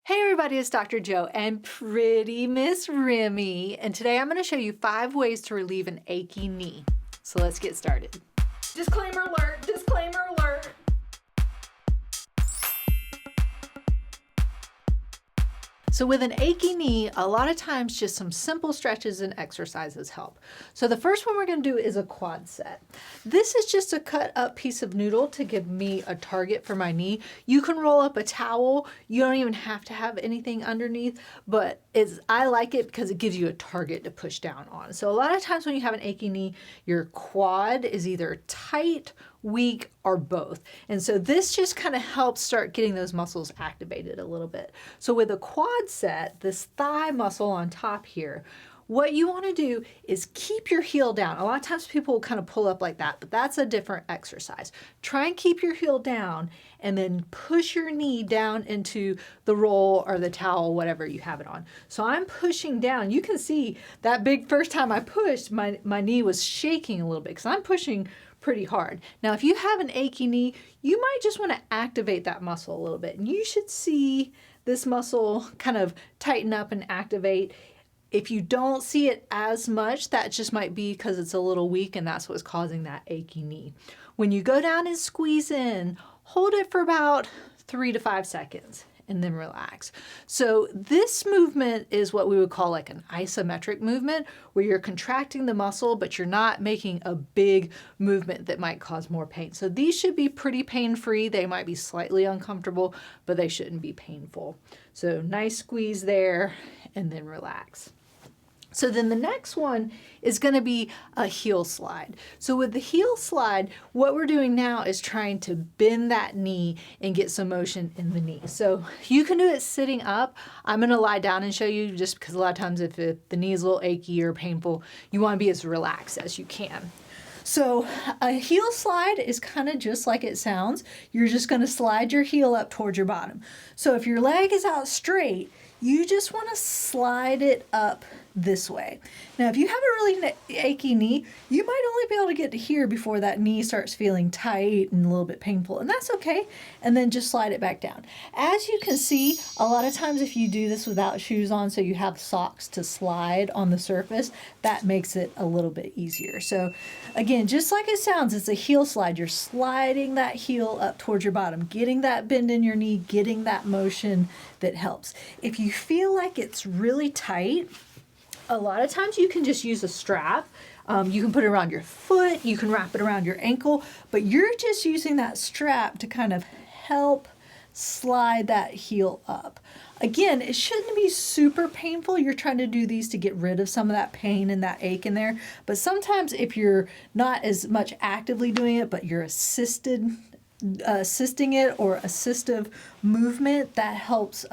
Hey everybody, it's Dr. Jo and pretty Miss Remy, and today I'm going to show you 5 ways to relieve an achy knee. So let's get started. Disclaimer alert, disclaimer alert. So with an achy knee, a lot of times just some simple stretches and exercises help. So the first one we're going to do is a quad set. This is just a cut up piece of noodle to give me a target for my knee. You can roll up a towel. You don't even have to have anything underneath, but I like it because it gives you a target to push down on. So a lot of times when you have an achy knee, your quad is either tight, weak, or both. And so this just kind of helps start getting those muscles activated a little bit. So with a quad set, this thigh muscle on top here, what you want to do is keep your heel down. A lot of times people will kind of pull up like that, but that's a different exercise. Try and keep your heel down and then push your knee down into the roll or the towel, whatever you have it on. So I'm pushing down. You can see that big first time I pushed, my knee was shaking a little bit because I'm pushing pretty hard. Now, if you have an achy knee, you might just want to activate that muscle a little bit. And you should see this muscle kind of tighten up and activate. If you don't see it as much, that just might be because it's a little weak and that's what's causing that achy knee. When you go down and squeeze in, hold it for about 3 to 5 seconds and then relax. So this movement is what we would call like an isometric movement, where you're contracting the muscle, but you're not making a big movement that might cause more pain. So these should be pretty pain-free. They might be slightly uncomfortable, but they shouldn't be painful. So nice squeeze there and then relax. So then the next one is going to be a heel slide. So with the heel slide, what we're doing now is trying to bend that knee and get some motion in the knee. So you can do it sitting up. I'm going to lie down and show you, just because a lot of times if the knee is a little achy or painful, you want to be as relaxed as you can. So a heel slide is kind of just like it sounds. You're just going to slide your heel up towards your bottom. So if your leg is out straight, you just want to slide it up this way. Now, if you have a really achy knee, you might only be able to get to here before that knee starts feeling tight and a little bit painful, and that's okay. And then just slide it back down. As you can see, a lot of times if you do this without shoes on, so you have socks to slide on the surface, that makes it a little bit easier. So again, just like it sounds, it's a heel slide. You're sliding that heel up towards your bottom, getting that bend in your knee, getting that motion that helps. If you feel like it's really tight, a lot of times you can just use a strap. You can put it around your foot, you can wrap it around your ankle, but you're just using that strap to kind of help slide that heel up. Again, it shouldn't be super painful. You're trying to do these to get rid of some of that pain and that ache in there. But sometimes if you're not as much actively doing it, but you're assisting it or assistive movement, that helps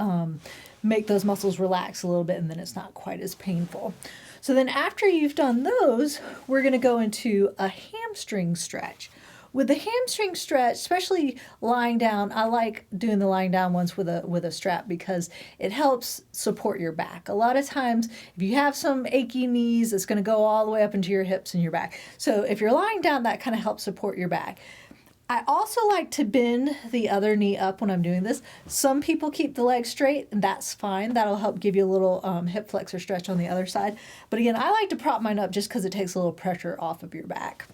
make those muscles relax a little bit, and then it's not quite as painful. So then after you've done those, we're going to go into a hamstring stretch. With the hamstring stretch, especially lying down, I like doing the lying down ones with a strap because it helps support your back. A lot of times, if you have some achy knees, it's going to go all the way up into your hips and your back. So if you're lying down, that kind of helps support your back. I also like to bend the other knee up when I'm doing this. Some people keep the leg straight, and that's fine. That'll help give you a little hip flexor stretch on the other side. But again, I like to prop mine up just because it takes a little pressure off of your back.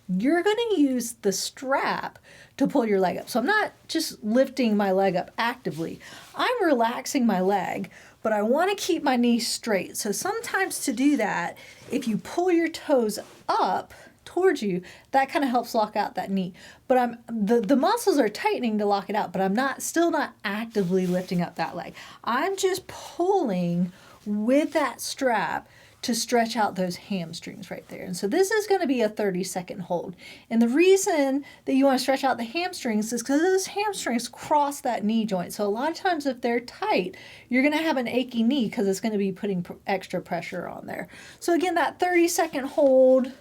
You're going to use the strap to pull your leg up. So I'm not just lifting my leg up actively. I'm relaxing my leg, but I want to keep my knee straight. So sometimes to do that, if you pull your toes up towards you, that kind of helps lock out that knee. But the muscles are tightening to lock it out, but I'm still not actively lifting up that leg. I'm just pulling with that strap to stretch out those hamstrings right there. And so this is going to be a 30-second hold. And the reason that you want to stretch out the hamstrings is because those hamstrings cross that knee joint. So a lot of times if they're tight, you're going to have an achy knee because it's going to be putting extra pressure on there. So again, that 30-second hold,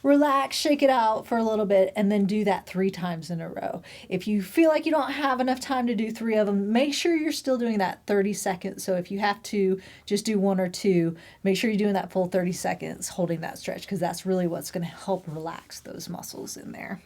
relax, shake it out for a little bit, and then do that 3 times in a row. If you feel like you don't have enough time to do 3 of them, make sure you're still doing that 30 seconds. So if you have to just do 1 or 2, make sure you're doing that full 30 seconds holding that stretch, because that's really what's going to help relax those muscles in there.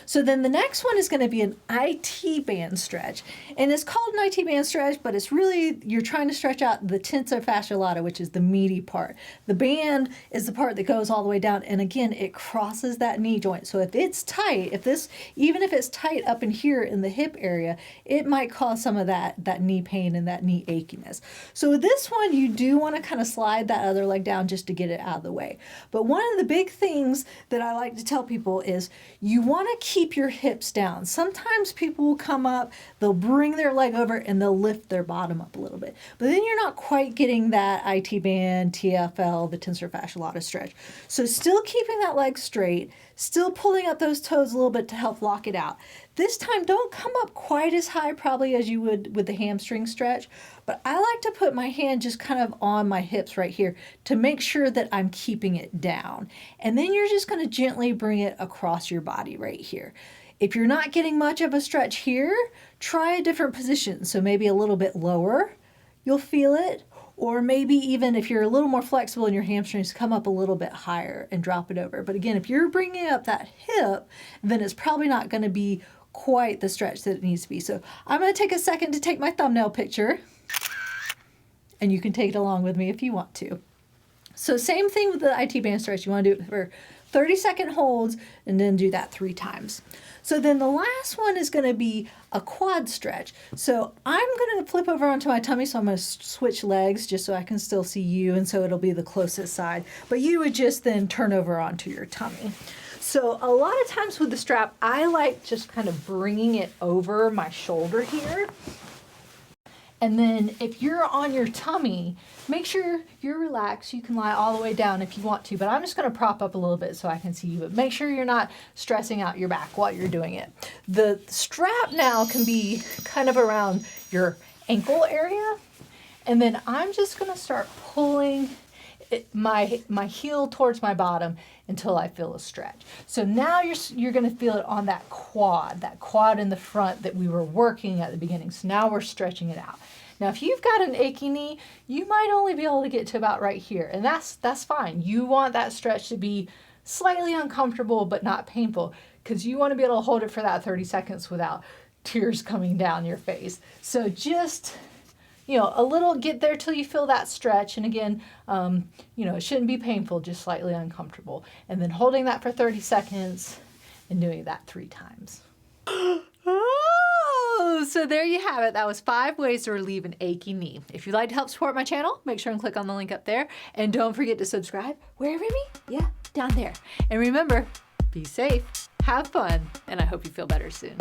So then the next one is going to be an IT band stretch. And it's called an IT band stretch, but it's really, you're trying to stretch out the tensor fasciae lattae, which is the meaty part. The band is the part that goes all the way down. And again, it crosses that knee joint. So if it's tight, even if it's tight up in here in the hip area, it might cause some of that knee pain and that knee achiness. So with this one, you do want to kind of slide that other leg down just to get it out of the way. But one of the big things that I like to tell people is you want to keep your hips down. Sometimes people will come up, they'll bring their leg over and they'll lift their bottom up a little bit. But then you're not quite getting that IT band, TFL, the tensor fasciae lattae stretch. So still keeping that leg straight, still pulling up those toes a little bit to help lock it out. This time, don't come up quite as high probably as you would with the hamstring stretch, but I like to put my hand just kind of on my hips right here to make sure that I'm keeping it down. And then you're just going to gently bring it across your body right here. If you're not getting much of a stretch here, try a different position. So maybe a little bit lower, you'll feel it. Or maybe even if you're a little more flexible in your hamstrings, come up a little bit higher and drop it over. But again, if you're bringing up that hip, then it's probably not going to be quite the stretch that it needs to be. So I'm going to take a second to take my thumbnail picture, and you can take it along with me if you want to. So same thing with the IT band stretch. You want to do it for 30-second holds and then do that 3 times. So then the last one is going to be a quad stretch. So I'm going to flip over onto my tummy, so I'm going to switch legs just so I can still see you, and so it'll be the closest side. But you would just then turn over onto your tummy. So a lot of times with the strap, I like just kind of bringing it over my shoulder here. And then if you're on your tummy, make sure you're relaxed. You can lie all the way down if you want to, but I'm just going to prop up a little bit so I can see you. But make sure you're not stressing out your back while you're doing it. The strap now can be kind of around your ankle area. And then I'm just going to start pulling my heel towards my bottom until I feel a stretch. So now you're going to feel it on that quad in the front that we were working at the beginning. So now we're stretching it out. Now, if you've got an achy knee, you might only be able to get to about right here, and that's fine. You want that stretch to be slightly uncomfortable but not painful, because you want to be able to hold it for that 30 seconds without tears coming down your face. So just, a little, get there till you feel that stretch. And again, it shouldn't be painful, just slightly uncomfortable. And then holding that for 30 seconds and doing that 3 times. Oh, so there you have it. That was 5 ways to relieve an achy knee. If you'd like to help support my channel, make sure and click on the link up there. And don't forget to subscribe. Wherever me? Yeah, down there. And remember, be safe, have fun, and I hope you feel better soon.